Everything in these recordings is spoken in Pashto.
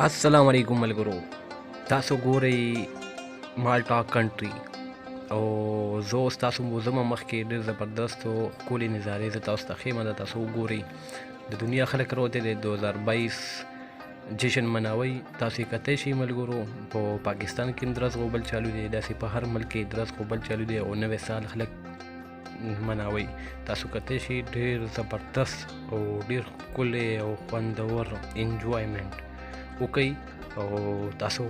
السلام علیکم ملګرو. تاسو ګورئ مالټا کنټري او زه اوس تاسو موزمه مخکې ډېر زبردست او ښکلې نظارې زه تاسو ته ښیم دا تاسو وګورئ. د دنیا خلک راوتې دی 2022 جشن مناوئ. تاسو یې کتی شئ ملګرو. په پاکستان کې هم درز غوبل چالو دی، داسې په هر ملک کې درز غوبل چالو دی او نوی سال خلک مناوئ. تاسو کتی شئ، ډېر زبردست او ډېر ښکلی او خوندور انجوایمنټ وکئ او تاسو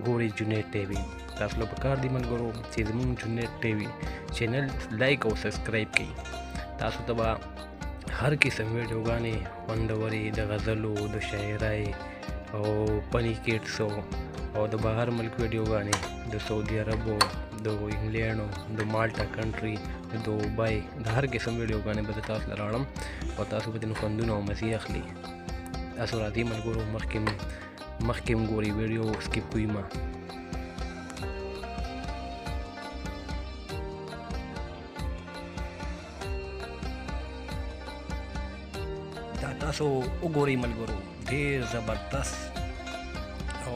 ګورئ جنید ټي وي. تاسو له پکار دي ملګرو چې زموږ جنید ټي وي چینل لایک او سبسکرایب کړئ. تاسو ته به هر قسم ویډیوګانې خوندورې د غزلو، د شاعرۍ او فني کیټسو او د بهر ملک ویډیوګانې د سعودي عربو، د انګلینډ، د مالټا کنټري، د دوبۍ، د هر قسم ویډیوګانې به زه تاسو له راوړم او تاسو به ځینې خوندونه او مزې اخلي. تاسو راځئ ملګرو، مخکې م ګورئ، ویډیو سکیپ کوئ مه. دا تاسو وګورئ ملګرو، ډېر زبردست او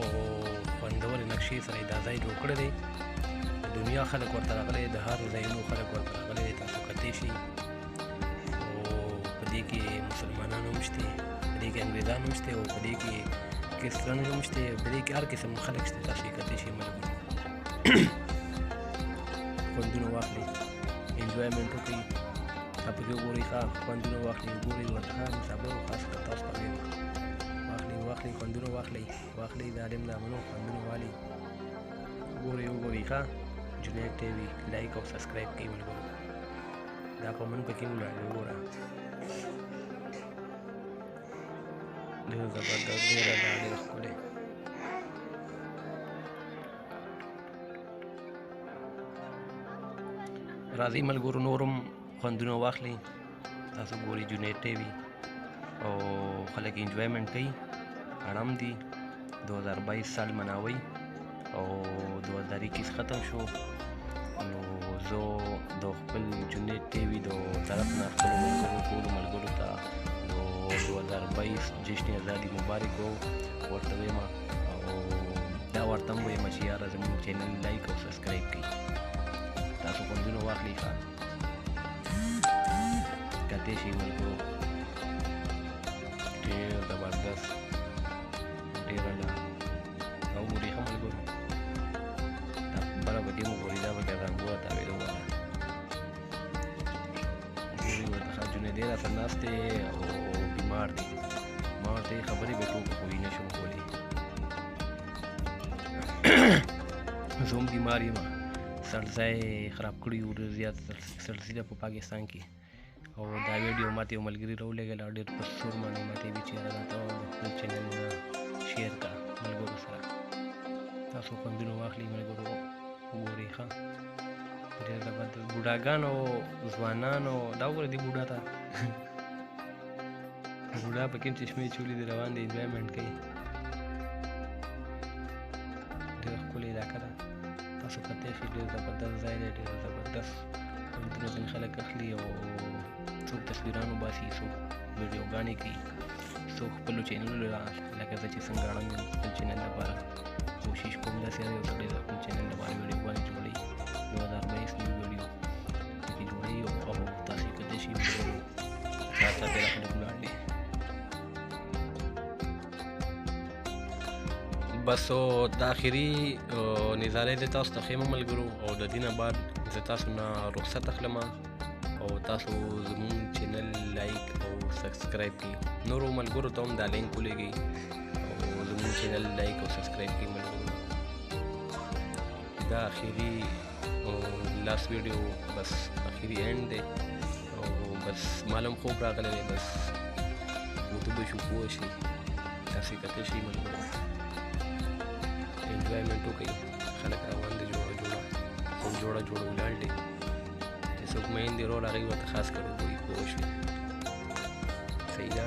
خوندورې نقشې سره یې دا ځای جوړ کړی دی. د دنیا خلک ورته راغلی، د هر ځایونو خلک ورته راغلی دی. تاسو کتی شئ او په دې کې مسلمانان هم شته، په دې کې انګریزان هم شته او په دې کې کرسچیان هم شته، په دې کې هر قسم خلک شته. تاسو یې کتی شئ ملګرو، خوندونه واخلئ، انجوایمنټ وکړئ. پکې وګورئ، ښه خوندونه واخلئ، وګورئ ورته ښه مسابقه او خاص کر تاسو ته وایم واخلئ خوندونه واخلئ د عالم له امنو خوندونه والئ. وګورئ ښه جنید ټي وي لایک او سبسکرایب کړئ ملګرو. دا په من پکې ولاړ دی، وګوره ډېر زبردست، ډېره دا ډېر ښکلی. راځئ ملګرو نور هم خوندونه واخلئ. تاسو ګورئ جنید ټي وي او خلک انجوایمنټ کوي. اړم دي 2022 سال مناوئ او 2021 ختم شو. نو زه د خپل جنید ټي وي د طرف نه خپلو ملګرو ټولو ملګرو ته د 2022 جشن ازادي مبارک ورته وایم او دا ورته هم وایم چې یاره زموږ چینل لایک او سبسکرایب کړئ. تاسو خوندونه واخلئ، ښه کتی شئ ملګرو، ډېر زبردست، ډېره دا وګورئ ښه ملګرو. دا بله پکې مو ګورئ، دا پکې زنګوره تاوېده واله ګورئ ورته ښه. جنید راسره ناست دی او بیمار دی، ما ورته خبرې به ټوکې کوي نه شم کولی. زه هم بیمار یم، سړځای خراب کړي وو، ډېر زیات سړځي ده په پاکستان کې. او دا ویډیو ماته یو ملګري راولېږله، ډېر په سور باندې ماته ویل چې یاره دا ته د خپل چینل نه شیر کړه ملګرو سره. تاسو خوندونه واخلئ ملګرو، وګورئ ښه ډېر زبردست. بوډاګان او ځوانان او دا وګورئ دې بوډا ته بوډا پکې هم چشمې چولې دي، روان دی انجوایمنټ کوي. ډېره ښکلې علاقه ده، تاسو کتی شئ. ډېر زبردست ځای دی، ډېر زبردست خوندونه ځینې خلک اخلي او څوک تصویران وباسي، څوک ویډیوګانې کوي، څوک خپلو چینلونو لکه زه چې څنګه اړم یم خپل چینل لپاره کوشش کوم داسې یو سړی د خپل چینل لپاره ویډیوګانې جوړوي. 2022 نوي ویډیو پکې جوړوي او تاسو یې کتی شئ ملګرو. چا پرې خلک ولاړ دي. بس د آخري نظارې زه تاسو ته ښیم ملګرو او د دې نه بعد زه تاسو نه رخصت اخلم او تاسو زموږ چینل لایک او سبسکرایب کړئ. نورو ملګرو ته هم دا لینک ولېږئ او زموږ چینل لایک او سبسکرایب کړئ ملګرو. دا آخري لاست ویډیو بس آخري اینډ دی او بس معلوم خوب راغلی دی، بس وته به شو پوه شئ. تاسو یې کتی شئ ملګرو، انجوایمنټ وکړئ. خلک روان دي جوړه ولاړ دي، چې څوک میندې رول هغوی ورته خاص کر وګورئ، پوه شئ. صحیح ده.